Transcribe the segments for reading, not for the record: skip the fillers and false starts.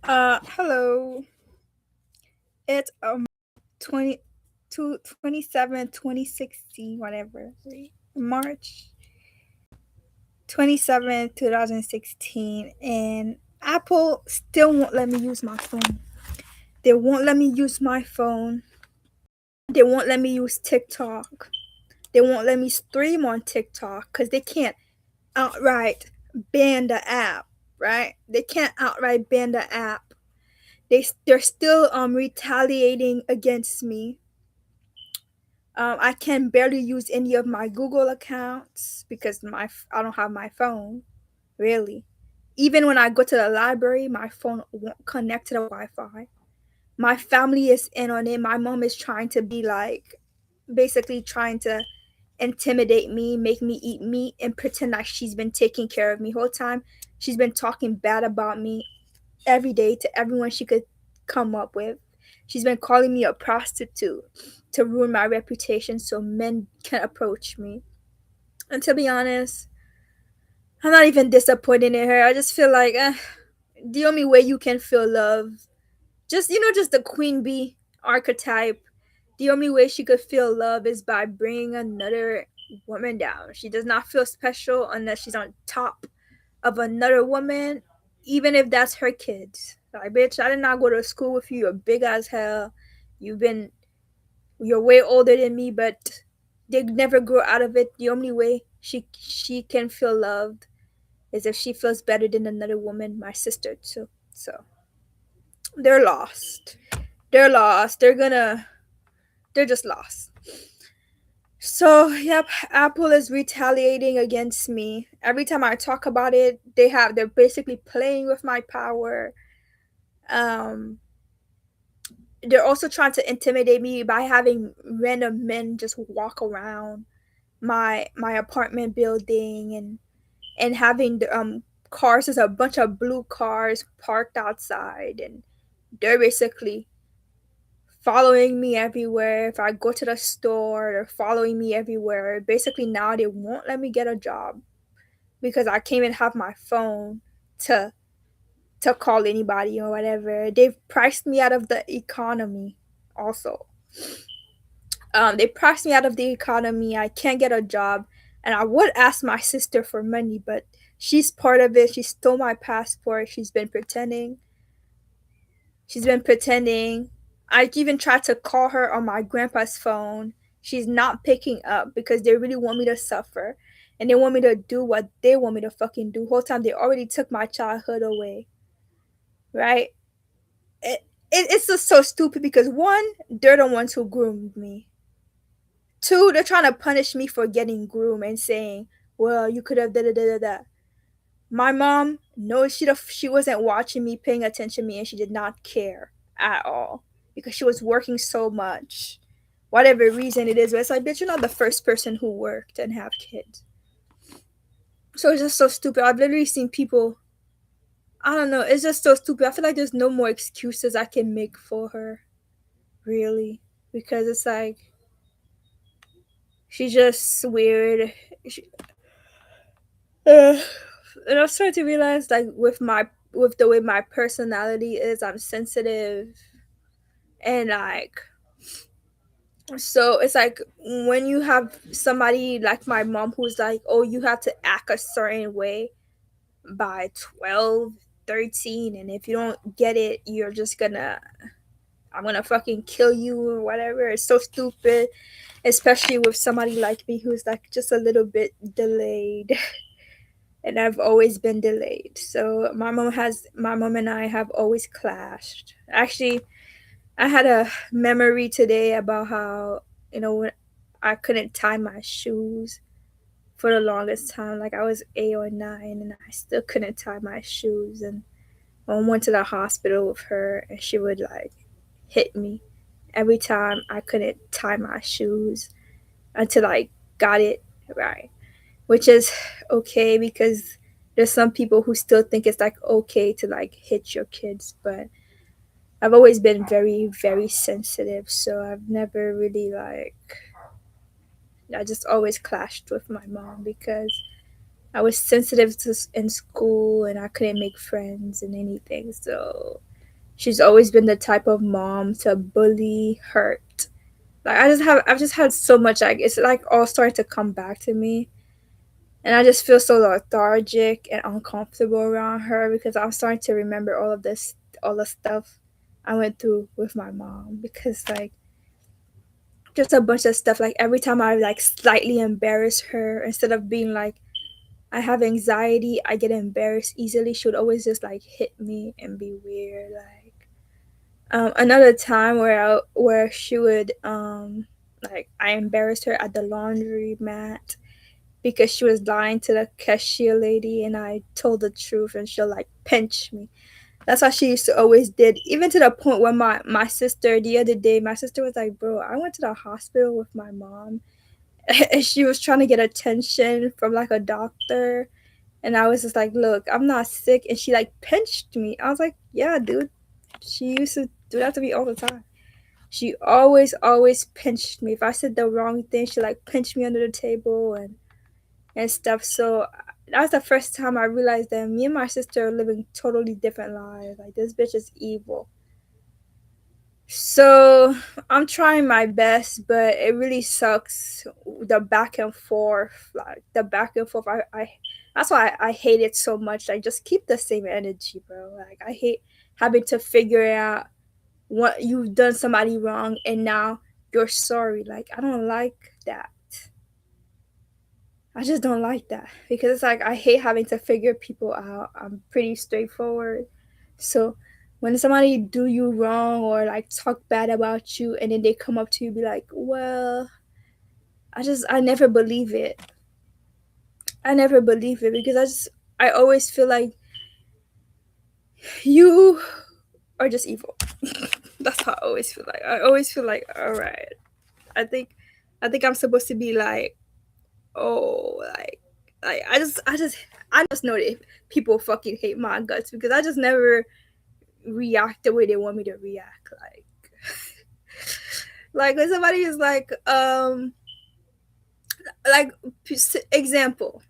Hello. It's 27, 2016, whatever. March 27th, 2016, and Apple still won't let me use my phone. They won't let me use my phone. They won't let me use TikTok. They won't let me stream on TikTok because they can't outright ban the app, right? They can't outright ban the app. They're still retaliating against me. I can barely use any of my Google accounts because I don't have my phone, really. Even when I go to the library, my phone won't connect to the Wi-Fi. My family is in on it. My mom is trying to be like, basically trying to intimidate me, make me eat meat, and pretend like she's been taking care of me whole time. She's been talking bad about me every day to everyone she could come up with. She's been calling me a prostitute to ruin my reputation so men can approach me. And to be honest, I'm not even disappointed in her. I just feel like the only way you can feel love, just the queen bee archetype, the only way she could feel love is by bringing another woman down. She does not feel special unless she's on top of another woman, even if that's her kids. Like, bitch, I did not go to school with you. You're big as hell. You've been, you're way older than me, but they never grow out of it. The only way she can feel loved is if she feels better than another woman, my sister too. So they're lost. They're lost. They're just lost. So, yep, Apple is retaliating against me. Every time I talk about it, they're basically playing with my power. Um they're also trying to intimidate me by having random men just walk around my apartment building and having the cars. There's a bunch of blue cars parked outside, and they're basically following me everywhere. If I go to the store, they're following me everywhere. Basically, now they won't let me get a job because I can't even have my phone to to call anybody or whatever. They've priced me out of the economy also. They priced me out of the economy. I can't get a job. And I would ask my sister for money, but she's part of it. She stole my passport. She's been pretending. She's been pretending. I even tried to call her on my grandpa's phone. She's not picking up because they really want me to suffer. And they want me to do what they want me to fucking do. Whole time they already took my childhood away. Right? It's just so stupid because one, they're the ones who groomed me. Two, they're trying to punish me for getting groomed and saying, well, you could have da da da da da. My mom, no, she wasn't watching me, paying attention to me, and she did not care at all because she was working so much. Whatever reason it is, but it's like, bitch, you're not the first person who worked and have kids. So it's just so stupid. I've literally seen people, I don't know, it's just so stupid. I feel like there's no more excuses I can make for her, really, because it's like, she's just weird. She, uh, and I'm starting to realize, like, with the way my personality is, I'm sensitive, and like, so it's like when you have somebody like my mom who's like, oh, you have to act a certain way by 12, 13, and if you don't get it, you're just gonna, I'm gonna fucking kill you or whatever. It's so stupid, especially with somebody like me who's like just a little bit delayed. And I've always been delayed. So my mom and I have always clashed. Actually, I had a memory today about how, when I couldn't tie my shoes for the longest time. Like, I was 8 or 9 and I still couldn't tie my shoes, and I went to the hospital with her and she would like hit me every time I couldn't tie my shoes until I got it right, which is okay because there's some people who still think it's like okay to like hit your kids, but I've always been very, very sensitive, so I've never really like, I just always clashed with my mom because I was sensitive in school and I couldn't make friends and anything. So She's always been the type of mom to bully, hurt. Like I've just had so much, like it's like all starting to come back to me. And I just feel so lethargic and uncomfortable around her because I'm starting to remember all the stuff I went through with my mom. Because like just a bunch of stuff. Like every time I like slightly embarrass her, instead of being like I have anxiety, I get embarrassed easily. She would always just like hit me and be weird. Like another time where she would like I embarrassed her at the laundry mat because she was lying to the cashier lady, and I told the truth, and she'll like pinch me. That's what she used to always did. Even to the point where my sister the other day, my sister was like, "Bro, I went to the hospital with my mom, and she was trying to get attention from like a doctor." And I was just like, "Look, I'm not sick." And she like pinched me. I was like, "Yeah, dude." She used to do that to me all the time. She always pinched me. If I said the wrong thing, she like pinched me under the table and stuff. So that was the first time I realized that me and my sister are living totally different lives. Like this bitch is evil. So I'm trying my best, but it really sucks. The back and forth, like the back and forth. I that's why I hate it so much. Like just keep the same energy, bro. Like I hate having to figure out what you've done somebody wrong and now you're sorry. Like I don't like that. I just don't like that because it's like I hate having to figure people out. I'm pretty straightforward. So when somebody do you wrong or like talk bad about you and then they come up to you be like, "Well, I never believe it. I never believe it because I always feel like you are just evil." That's how I always feel like. I always feel like, all right. I think I think I'm supposed to be like, oh, like I just know that people fucking hate my guts because I just never react the way they want me to react. Like when somebody is like example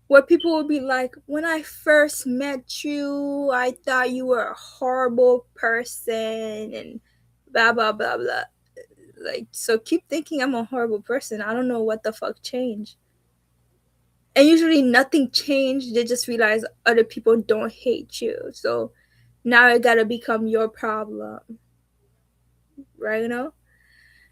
where people will be like, when I first met you, I thought you were a horrible person and blah blah blah blah. Like so, keep thinking I'm a horrible person. I don't know what the fuck changed. And usually nothing changed. They just realize other people don't hate you. So now it gotta become your problem. Right, you know?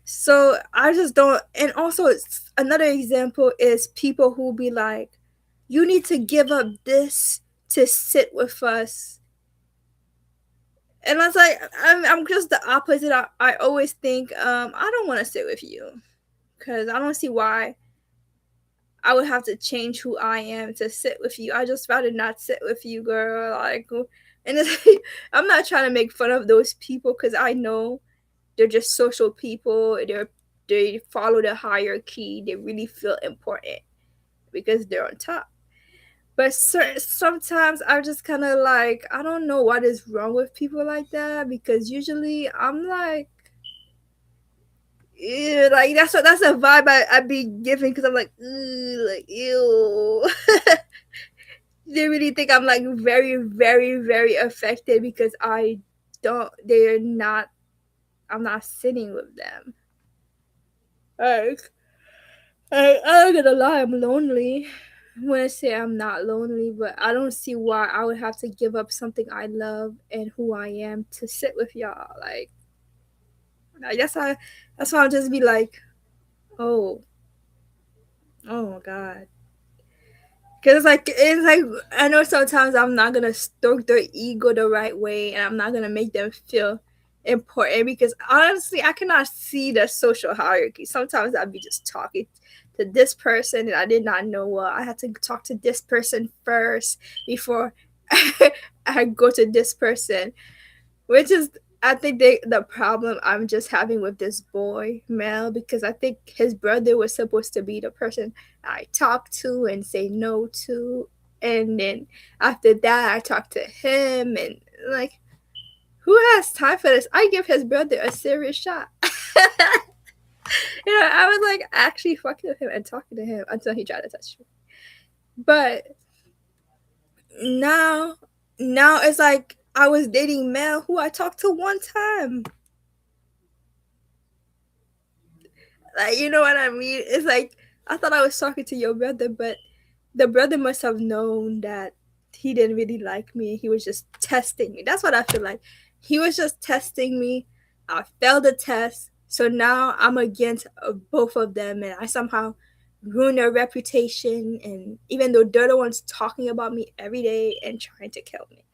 So I just don't, and also it's another example is people who be like, you need to give up this to sit with us. And I was like, I'm just the opposite. I always think, I don't want to sit with you because I don't see why I would have to change who I am to sit with you. I just rather not sit with you, girl. Like, and it's, I'm not trying to make fun of those people because I know they're just social people. They follow the hierarchy. They really feel important because they're on top. But sometimes I'm just kind of like, I don't know what is wrong with people like that because usually I'm like, ew, like that's a vibe I be giving because I'm like, like ew. They really think I'm like very, very, very affected because they're not, I'm not sitting with them. Like, I'm not gonna lie, I'm lonely. When I say I'm not lonely, but I don't see why I would have to give up something I love and who I am to sit with y'all. Like, I guess that's why I'll just be like, oh, oh my god. Cause it's like I know sometimes I'm not gonna stoke their ego the right way, and I'm not gonna make them feel important because honestly, I cannot see the social hierarchy. Sometimes I'd be just talking to this person, and I did not know I had to talk to this person first before I go to this person, which is I think the problem I'm just having with this boy Mel because I think his brother was supposed to be the person I talk to and say no to, and then after that I talk to him and like who has time for this? I give his brother a serious shot. I was like actually fucking with him and talking to him until he tried to touch me. But now it's like I was dating Mel, who I talked to one time. Like, you know what I mean? It's like I thought I was talking to your brother, but the brother must have known that he didn't really like me. He was just testing me. That's what I feel like. He was just testing me. I failed the test. So now I'm against both of them, and I somehow ruined their reputation. And even though they're the ones talking about me every day and trying to kill me,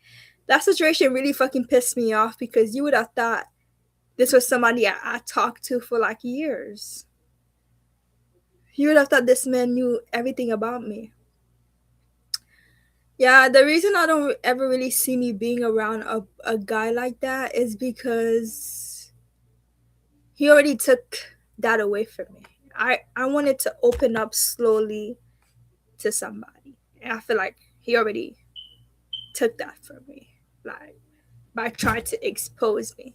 that situation really fucking pissed me off because you would have thought this was somebody I talked to for like years. You would have thought this man knew everything about me. Yeah, the reason I don't ever really see me being around a guy like that is because he already took that away from me. I wanted to open up slowly to somebody. And I feel like he already took that from me. Like by trying to expose me.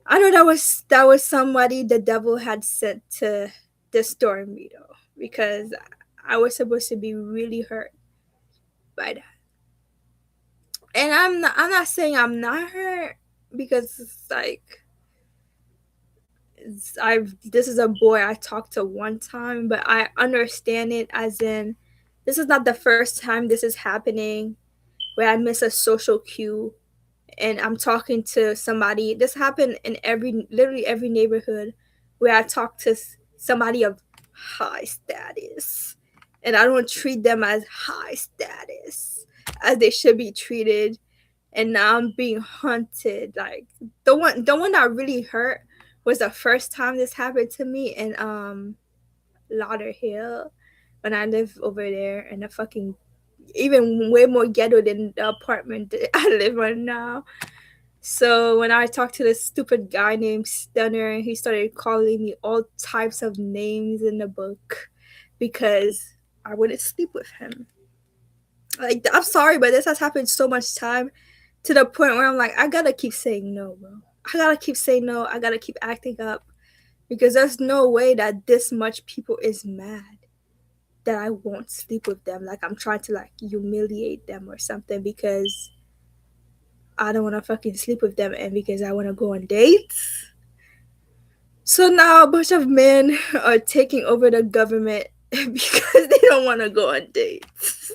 I know that was somebody the devil had sent to destroy me though. Because I was supposed to be really hurt by that. And I'm not saying I'm not hurt because it's like I've this is a boy I talked to one time, but I understand it as in this is not the first time this is happening where I miss a social cue and I'm talking to somebody. This happened in literally every neighborhood where I talk to somebody of high status, and I don't treat them as high status as they should be treated. And now I'm being hunted. Like the one that really hurt was the first time this happened to me in Lauderhill when I lived over there in a fucking even way more ghetto than the apartment that I live in now. So when I talked to this stupid guy named Stunner, he started calling me all types of names in the book because I wouldn't sleep with him. Like I'm sorry, but this has happened so much time to the point where I'm like, I gotta keep saying no, bro. I gotta keep saying no. I gotta keep acting up because there's no way that this much people is mad that I won't sleep with them. Like I'm trying to like humiliate them or something because I don't want to fucking sleep with them and because I want to go on dates. So now a bunch of men are taking over the government because they don't want to go on dates.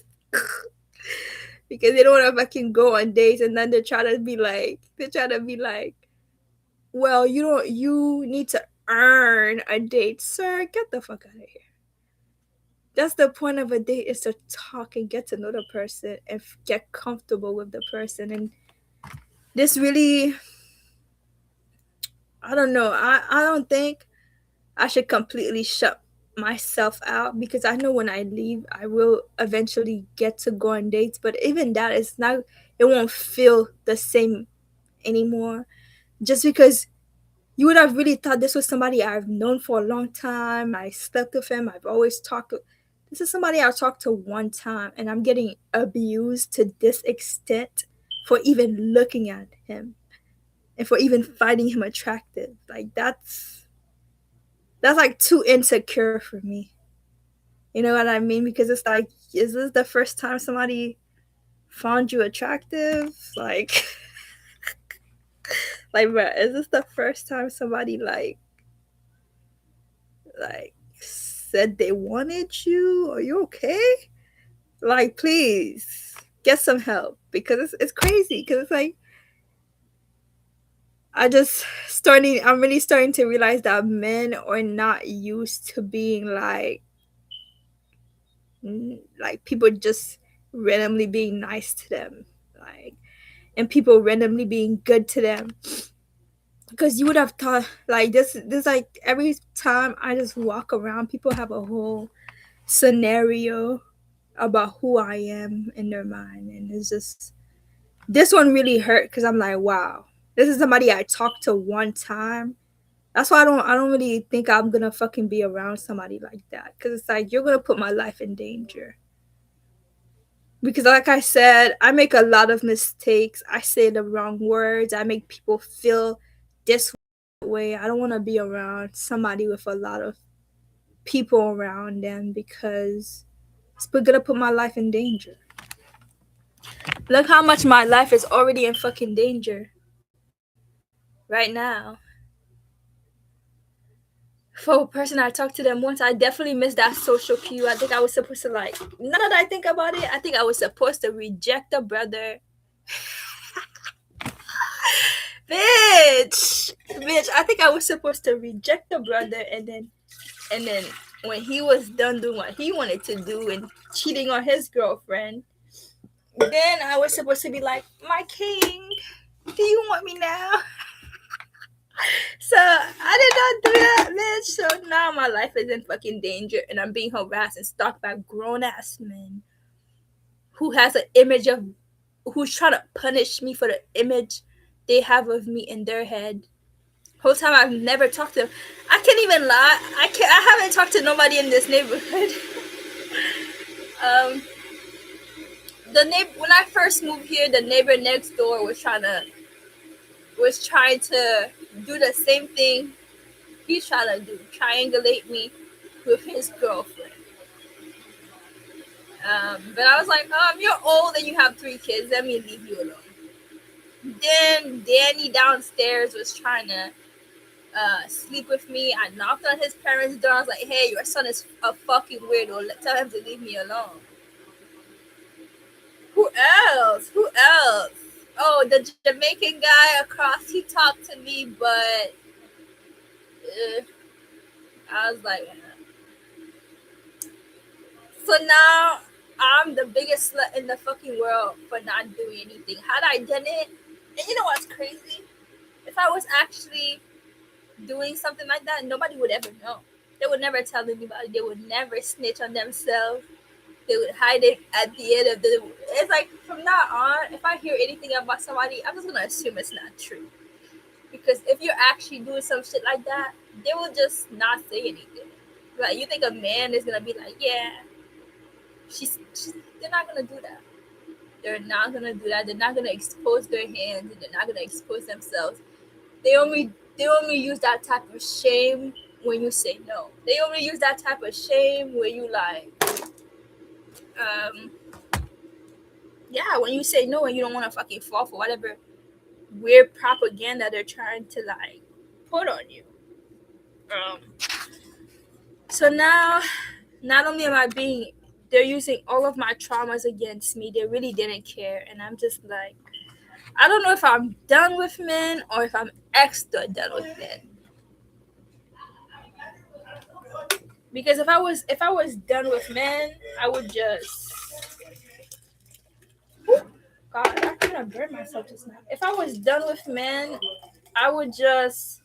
Because they don't want to fucking go on dates, and then they try to be like, well, you need to earn a date, sir. Get the fuck out of here. That's the point of a date, is to talk and get to know the person and get comfortable with the person. And this really, I don't know. I don't think I should completely shut myself out because I know when I leave, I will eventually get to go on dates. But even that is not, it won't feel the same anymore. Just because you would have really thought this was somebody I've known for a long time. I slept with him. I've always talked to. This is somebody I talked to one time, and I'm getting abused to this extent for even looking at him and for even finding him attractive. Like that's like too insecure for me. You know what I mean? Because it's like, is this the first time somebody found you attractive? Like, like, bro, is this the first time somebody like said they wanted you? Are you okay? Like, please get some help because it's crazy. Because it's like I'm really starting to realize that men are not used to being like people just randomly being nice to them, like, and people randomly being good to them. Because you would have thought like this like every time I just walk around, people have a whole scenario about who I am in their mind, and it's just this one really hurt because I'm like, wow, this is somebody I talked to one time. That's why I don't really think I'm gonna fucking be around somebody like that, because it's like you're gonna put my life in danger. Because like I said, I make a lot of mistakes. I say the wrong words. I make people feel this way. I don't want to be around somebody with a lot of people around them because it's gonna put my life in danger. Look how much my life is already in fucking danger right now. For a person I talked to them once, I definitely missed that social cue. I think I was supposed to like. Now that I think about it, I think I was supposed to reject the brother. Bitch. I think I was supposed to reject the brother, and then when he was done doing what he wanted to do and cheating on his girlfriend, then I was supposed to be like, my king, do you want me now? So I did not do that, bitch. So now my life is in fucking danger, and I'm being harassed and stalked by grown ass men who has an image of, who's trying to punish me for the image they have of me in their head. Whole time I've never talked to them. I can't even lie. I haven't talked to nobody in this neighborhood. um, when I first moved here, the neighbor next door was trying to do the same thing he's trying to do, triangulate me with his girlfriend. But I was like, you're old and you have 3 kids. Let me leave you alone. Then Danny downstairs was trying to sleep with me. I knocked on his parents' door. I was like, hey, your son is a fucking weirdo. Tell him to leave me alone. Who else? Oh, the Jamaican guy across, he talked to me, but I was like, so now I'm the biggest slut in the fucking world for not doing anything. Had I done it, and you know what's crazy? If I was actually doing something like that, nobody would ever know. They would never tell anybody. They would never snitch on themselves. They would hide it at the end of the. It's like from now on, if I hear anything about somebody, I'm just gonna assume it's not true. Because if you're actually doing some shit like that, they will just not say anything. Like, you think a man is gonna be like, yeah, they're not gonna do that. They're not gonna do that. They're not gonna expose their hands. They're not gonna expose themselves. They only use that type of shame when you say no. They only use that type of shame when you like, when you say no and you don't want to fucking fall for whatever weird propaganda they're trying to like put on you. So now, not only they're using all of my traumas against me. They really didn't care, and I'm just like, I don't know if I'm done with men or if I'm extra done with men. Because if I was done with men, I would just. God, I kind of burned myself just now. If I was done with men, I would just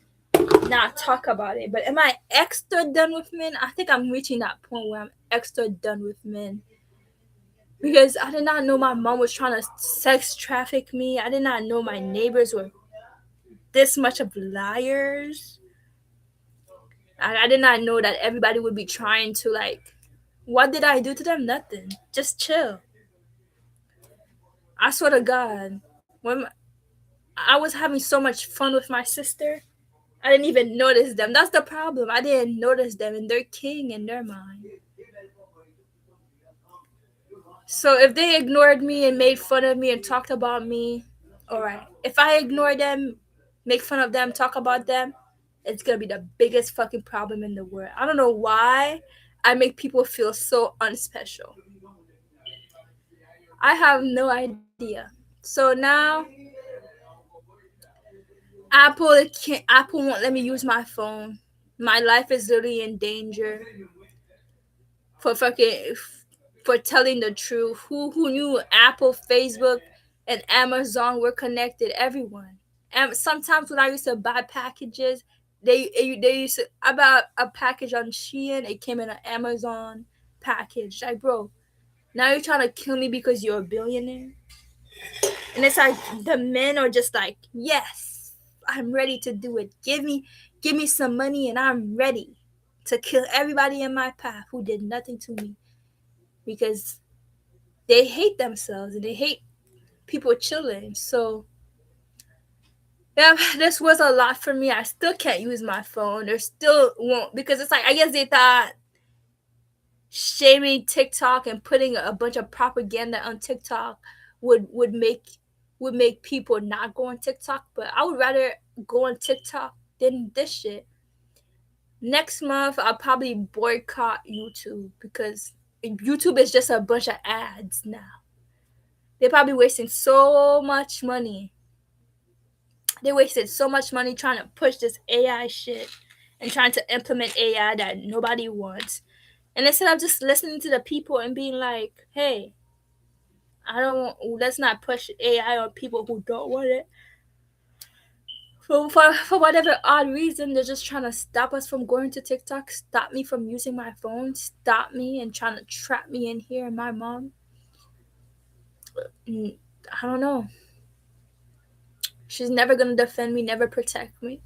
not talk about it. But am I extra done with men? I think I'm reaching that point where I'm extra done with men. Because I did not know my mom was trying to sex traffic me. I did not know my neighbors were this much of liars. I did not know that everybody would be trying to like, what did I do to them? Nothing. Just chill. I swear to God, when I was having so much fun with my sister, I didn't even notice them. That's the problem. I didn't notice them, and they're king in their mind. So if they ignored me and made fun of me and talked about me, all right. If I ignore them, make fun of them, talk about them, it's gonna be the biggest fucking problem in the world. I don't know why I make people feel so unspecial. I have no idea. So now Apple won't let me use my phone. My life is literally in danger for telling the truth. Who knew Apple, Facebook, and Amazon were connected? Everyone. And sometimes when I used to buy packages, they used to, I bought a package on Shein. It came in an Amazon package. Like, bro, now you're trying to kill me because you're a billionaire. And it's like the men are just like, yes, I'm ready to do it. Give me some money and I'm ready to kill everybody in my path who did nothing to me. Because they hate themselves and they hate people chilling. So yeah, this was a lot for me. I still can't use my phone. There still won't, because it's like, I guess they thought shaming TikTok and putting a bunch of propaganda on TikTok would make people not go on TikTok, but I would rather go on TikTok than this shit. Next month I'll probably boycott YouTube because YouTube is just a bunch of ads now. They're probably wasting so much money. They wasted so much money trying to push this AI shit and trying to implement AI that nobody wants. And instead of just listening to the people and being like, hey, I don't let's not push AI on people who don't want it. For whatever odd reason, they're just trying to stop us from going to TikTok, stop me from using my phone, stop me and trying to trap me in here and my mom. I don't know. She's never gonna defend me, never protect me.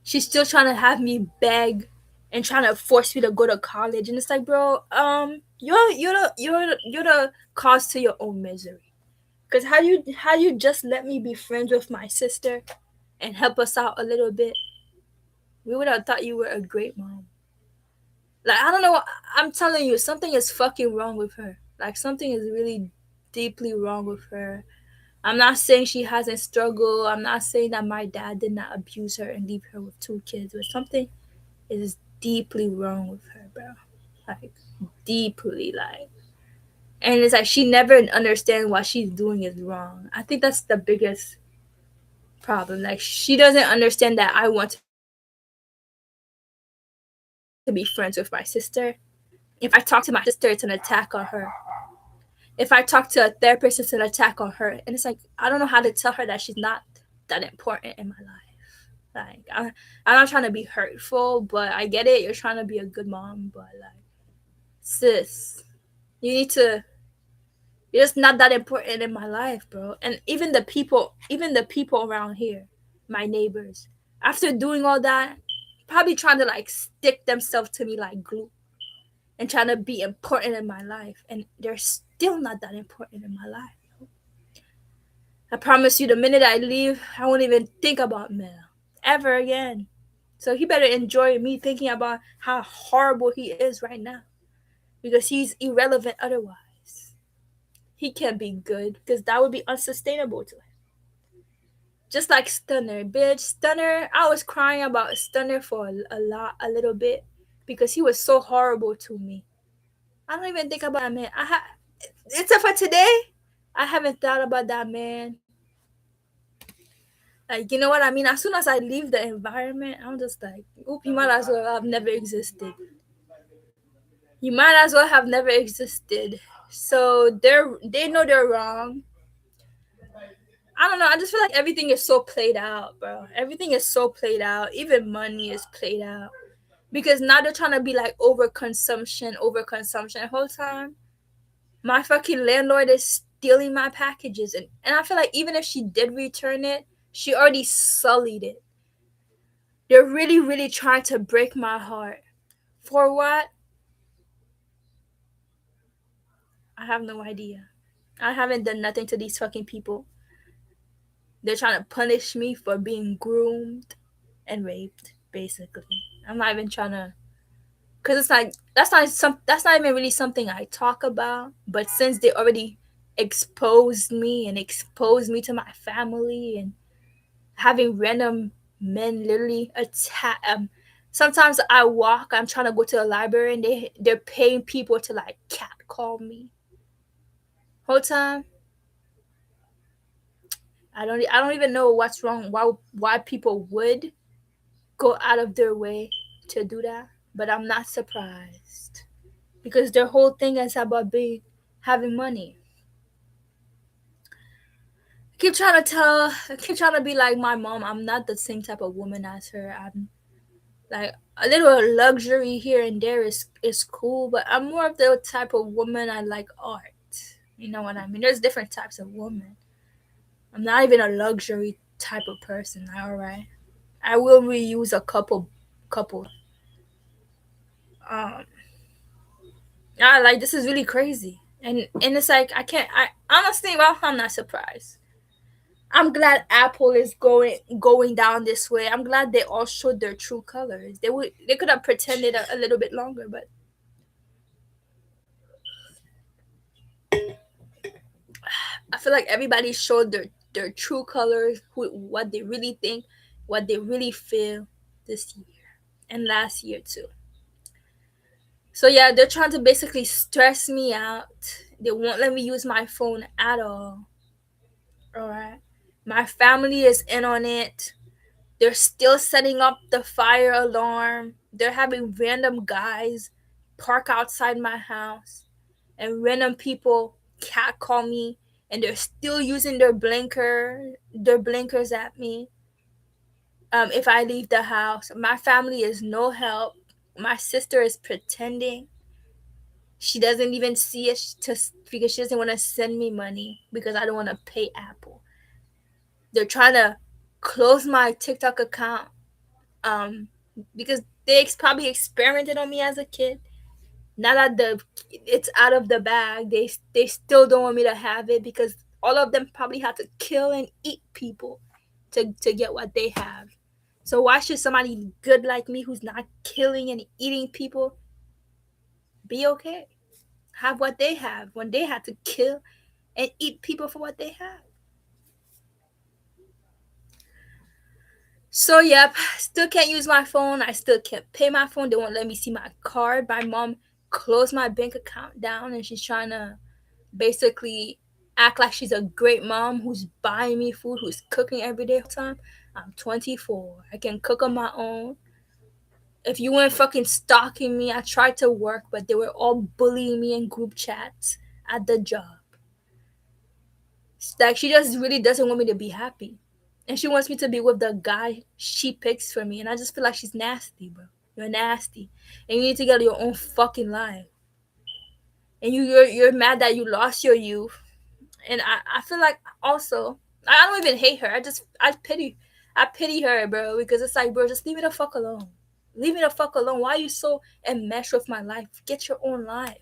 She's still trying to have me beg and trying to force me to go to college. And it's like, bro, you're the cause to your own misery. Cause how you just let me be friends with my sister and help us out a little bit. We would have thought you were a great mom. Like I don't know. I'm telling you, something is fucking wrong with her. Like something is really deeply wrong with her. I'm not saying she hasn't struggled. I'm not saying that my dad did not abuse her and leave her with two kids. But something is deeply wrong with her, bro. Like deeply, like. And it's like she never understands what she's doing is wrong. I think that's the biggest problem. Like she doesn't understand that I want to be friends with my sister. If I talk to my sister, it's an attack on her. If I talk to a therapist, it's an attack on her. And it's like I don't know how to tell her that she's not that important in my life. Like I'm not trying to be hurtful, but I get it. You're trying to be a good mom, but like, sis, you need to. You're just not that important in my life, bro. And even the people around here, my neighbors, after doing all that, probably trying to like stick themselves to me like glue and trying to be important in my life, and they're still not that important in my life. I promise you, the minute I leave, I won't even think about Mel ever again. So he better enjoy me thinking about how horrible he is right now because he's irrelevant otherwise. He can't be good because that would be unsustainable to him. Just like Stunner, bitch. Stunner, I was crying about Stunner for a little bit because he was so horrible to me. I don't even think about that man. Except for today, I haven't thought about that man. Like, you know what I mean? As soon as I leave the environment, I'm just like, oop, you might as well have never existed. You might as well have never existed. So they know they're wrong. I don't know. I just feel like everything is so played out, bro. Everything is so played out. Even money is played out. Because now they're trying to be like overconsumption the whole time. My fucking landlord is stealing my packages. And I feel like even if she did return it, she already sullied it. They're really, really trying to break my heart. For what? I have no idea. I haven't done nothing to these fucking people. They're trying to punish me for being groomed and raped, basically. I'm not even trying to, cause it's like that's not even really something I talk about. But since they already exposed me to my family and having random men literally attack. Sometimes I'm trying to go to the library and they're paying people to like catcall me. Whole time I don't even know what's wrong. Why people would go out of their way to do that, but I'm not surprised because their whole thing is about being having money. I keep trying to be like my mom. I'm not the same type of woman as her. I'm like a little luxury here and there is cool, but I'm more of the type of woman I like art. You know what I mean? There's different types of women. I'm not even a luxury type of person. All right, I will reuse a couple. Um, yeah, like this is really crazy, and it's like I can't. I honestly, well, I'm not surprised. I'm glad Apple is going down this way. I'm glad they all showed their true colors. They could have pretended a little bit longer, but I feel feel like everybody showed their true colors, what they really think, what they really feel this year and last year too. So yeah, they're trying to basically stress me out. They won't let me use my phone at all. All right. My family is in on it. They're still setting up the fire alarm. They're having random guys park outside my house and random people catcall me, and they're still using their blinkers at me. If I leave the house, my family is no help. My sister is pretending. She doesn't even see it because she doesn't want to send me money because I don't want to pay Apple. They're trying to close my TikTok account um because they probably experimented on me as a kid. Now that it's out of the bag, they still don't want me to have it because all of them probably have to kill and eat people to get what they have. So why should somebody good like me who's not killing and eating people be okay? Have what they have when they had to kill and eat people for what they have. So yep, still can't use my phone. I still can't pay my phone. They won't let me see my card. My mom closed my bank account down and she's trying to basically act like she's a great mom who's buying me food, who's cooking every day time. I'm 24. I can cook on my own. If you weren't fucking stalking me, I tried to work, but they were all bullying me in group chats at the job. Like she just really doesn't want me to be happy. And she wants me to be with the guy she picks for me. And I just feel like she's nasty, bro. You're nasty. And you need to get your own fucking life. And you're mad that you lost your youth. And I feel like also I don't even hate her. I pity her, bro, because it's like, bro, just leave me the fuck alone. Leave me the fuck alone. Why are you so enmeshed with my life? Get your own life.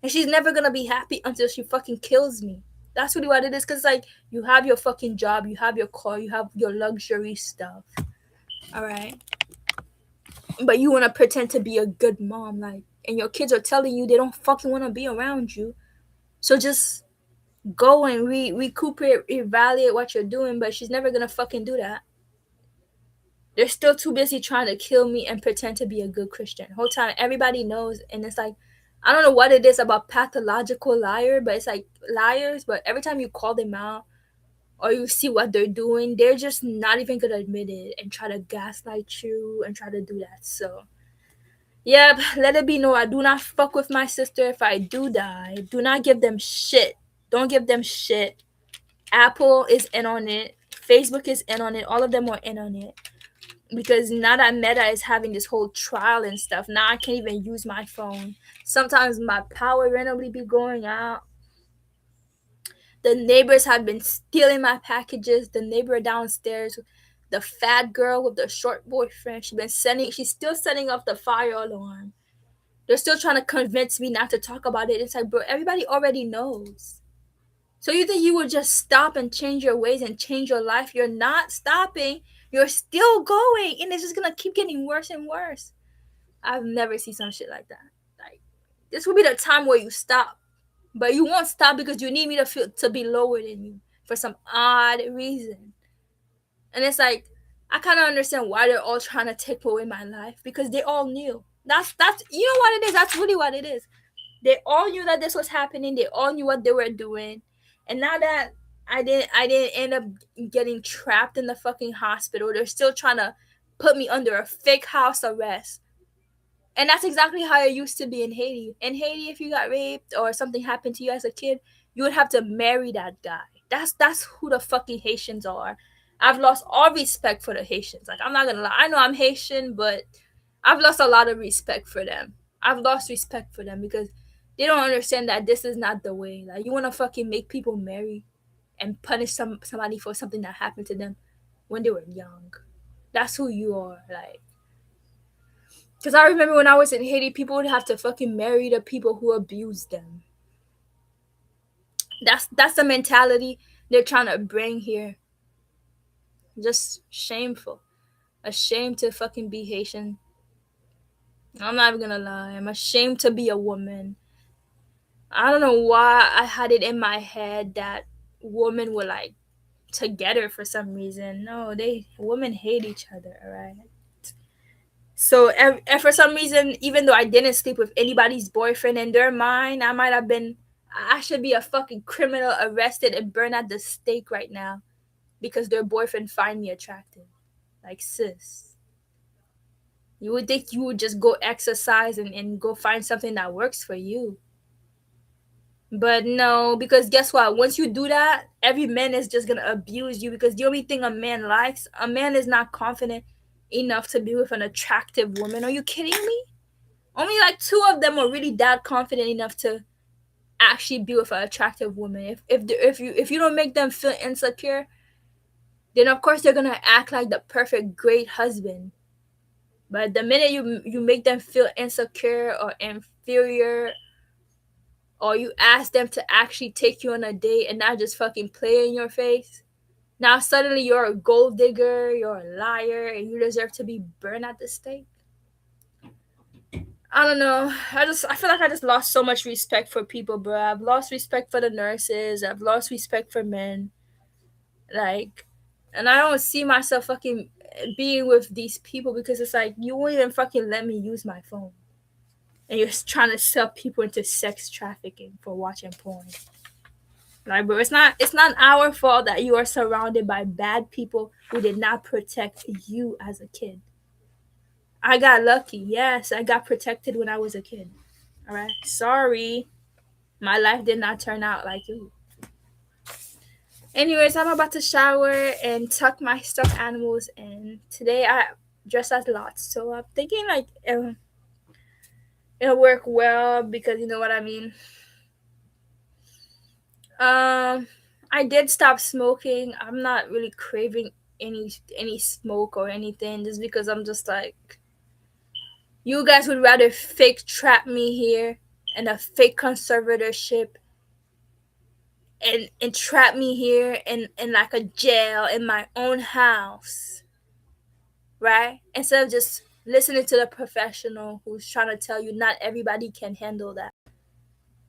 And she's never gonna be happy until she fucking kills me. That's really what it is. Cause like you have your fucking job, you have your car, you have your luxury stuff. All right, but you wanna pretend to be a good mom, like, and your kids are telling you they don't fucking wanna be around you. So just go and recuperate, evaluate what you're doing. But she's never gonna fucking do that. They're still too busy trying to kill me and pretend to be a good Christian. Whole time everybody knows, and it's like I don't know what it is about pathological liar, but it's like liars. But every time you call them out or you see what they're doing, they're just not even gonna admit it and try to gaslight you and try to do that. So yeah, let it be known. I do not fuck with my sister. If I do die, do not give them shit. Don't give them shit. Apple is in on it. Facebook is in on it. All of them are in on it. Because now that Meta is having this whole trial and stuff, now I can't even use my phone. Sometimes my power randomly be going out. The neighbors have been stealing my packages. The neighbor downstairs, the fat girl with the short boyfriend, she's still setting off the fire alarm. They're still trying to convince me not to talk about it. It's like, bro, everybody already knows. So you think you would just stop and change your ways and change your life? You're not stopping. You're still going, and it's just gonna keep getting worse and worse. I've never seen some shit like that. Like this will be the time where you stop, but you won't stop because you need me to be lower than you for some odd reason. And it's like I kind of understand why they're all trying to take away my life because they all knew. That's you know what it is. That's really what it is. They all knew that this was happening. They all knew what they were doing. And now that I didn't end up getting trapped in the fucking hospital, they're still trying to put me under a fake house arrest. And that's exactly how it used to be in Haiti. In Haiti, if you got raped or something happened to you as a kid, you would have to marry that guy. That's who the fucking Haitians are. I've lost all respect for the Haitians. Like I'm not gonna lie. I know I'm Haitian, but I've lost a lot of respect for them. I've lost respect for them because they don't understand that this is not the way. Like you wanna fucking make people marry and punish somebody for something that happened to them when they were young. That's who you are. Like because I remember when I was in Haiti, people would have to fucking marry the people who abused them. That's the mentality they're trying to bring here. Just shameful. Ashamed to fucking be Haitian. I'm not even gonna lie. I'm ashamed to be a woman. I don't know why I had it in my head that women were like together for some reason. No, they women hate each other, all right? So and for some reason, even though I didn't sleep with anybody's boyfriend in their mind, I might have been. I should be a fucking criminal, arrested and burned at the stake right now because their boyfriend find me attractive. Like, sis, you would think you would just go exercise and go find something that works for you. But no, because guess what? Once you do that, every man is just gonna abuse you because the only thing a man likes, a man is not confident enough to be with an attractive woman. Are you kidding me? Only like two of them are really that confident enough to actually be with an attractive woman. If you don't make them feel insecure, then of course they're gonna act like the perfect great husband. But the minute you make them feel insecure or inferior, or you ask them to actually take you on a date and not just fucking play in your face, now suddenly you're a gold digger, you're a liar, and you deserve to be burned at the stake. I don't know. I feel like I just lost so much respect for people, bro. I've lost respect for the nurses. I've lost respect for men. Like, and I don't see myself fucking being with these people because it's like you won't even fucking let me use my phone, and you're trying to sell people into sex trafficking for watching porn. Like, bro, it's not our fault that you are surrounded by bad people who did not protect you as a kid. I got lucky. Yes, I got protected when I was a kid. All right. Sorry. My life did not turn out like you. Anyways, I'm about to shower and tuck my stuffed animals in. Today I dressed as lots, so I'm thinking like it'll work well because you know what I mean. Um, I did stop smoking. I'm not really craving any smoke or anything just because I'm just like you guys would rather fake trap me here in a fake conservatorship and trap me here in like a jail in my own house, right? Instead of just listening to the professional who's trying to tell you not everybody can handle that.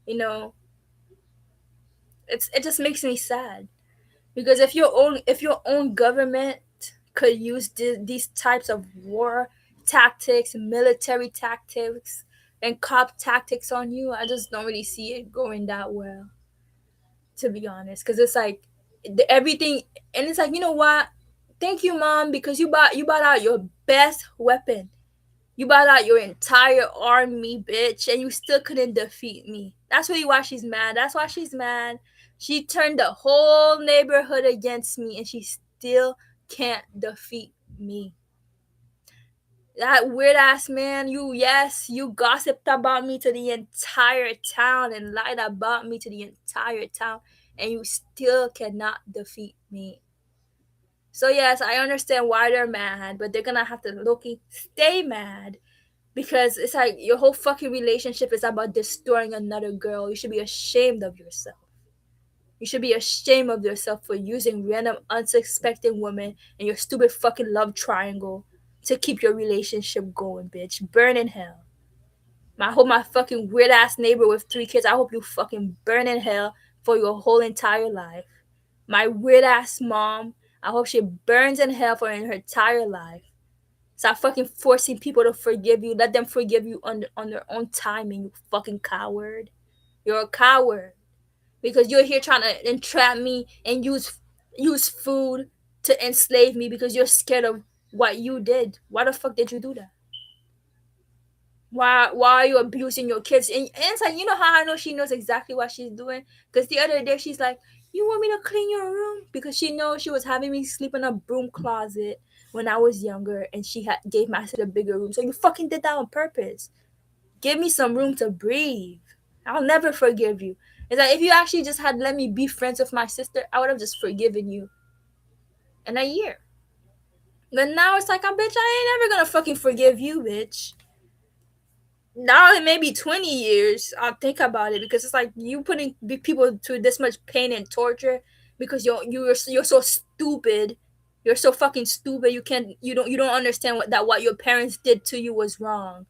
You know, it just makes me sad because if your own government could use these types of war tactics, military tactics, and cop tactics on you, I just don't really see it going that well, to be honest. Because it's like everything, and it's like, you know what? Thank you, mom, because you bought out your best weapon. You bought out your entire army, bitch, and you still couldn't defeat me. That's really why she's mad. That's why she's mad. She turned the whole neighborhood against me, and she still can't defeat me. That weird ass man, you gossiped about me to the entire town and lied about me to the entire town, and you still cannot defeat me. So yes, I understand why they're mad, but they're gonna have to stay mad because it's like your whole fucking relationship is about destroying another girl. You should be ashamed of yourself. You should be ashamed of yourself for using random unsuspecting women and your stupid fucking love triangle to keep your relationship going, bitch. Burn in hell. I hope my fucking weird ass neighbor with 3 kids, I hope you fucking burn in hell for your whole entire life. My weird ass mom, I hope she burns in hell for her entire life. Stop fucking forcing people to forgive you. Let them forgive you on their own timing, you fucking coward. You're a coward. Because you're here trying to entrap me and use food to enslave me because you're scared of what you did. Why the fuck did you do that? Why are you abusing your kids? And it's like, you know how I know she knows exactly what she's doing? Because the other day she's like, you want me to clean your room? Because she knows she was having me sleep in a broom closet when I was younger and she gave my sister a bigger room. So you fucking did that on purpose. Give me some room to breathe. I'll never forgive you. It's like if you actually just had let me be friends with my sister, I would have just forgiven you in a year. But now it's like, I bitch, I ain't never gonna fucking forgive you, bitch. Now it may be 20 years. I'll think about it because it's like you putting people through this much pain and torture because you're so stupid. You're so fucking stupid. You don't understand what your parents did to you was wrong.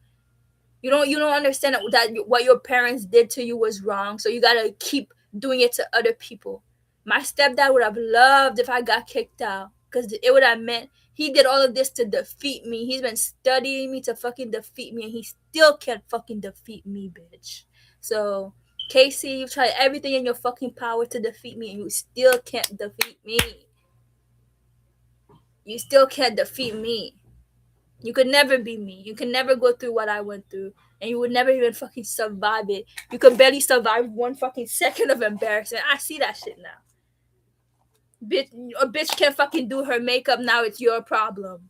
You don't understand that what your parents did to you was wrong. So you gotta keep doing it to other people. My stepdad would have loved if I got kicked out, because it would have meant he did all of this to defeat me. He's been studying me to fucking defeat me, and he still can't fucking defeat me, bitch. So, Casey, you've tried everything in your fucking power to defeat me, and you still can't defeat me. You still can't defeat me. You could never be me. You can never go through what I went through. And you would never even fucking survive it. You could barely survive 1 fucking second of embarrassment. I see that shit now. Bitch, a bitch can't fucking do her makeup now. It's your problem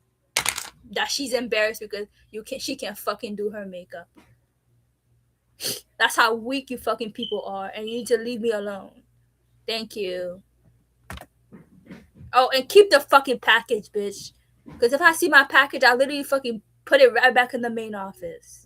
that she's embarrassed because she can't fucking do her makeup. That's how weak you fucking people are, and you need to leave me alone. Thank you. Oh, and keep the fucking package, bitch. Because if I see my package, I literally fucking put it right back in the main office.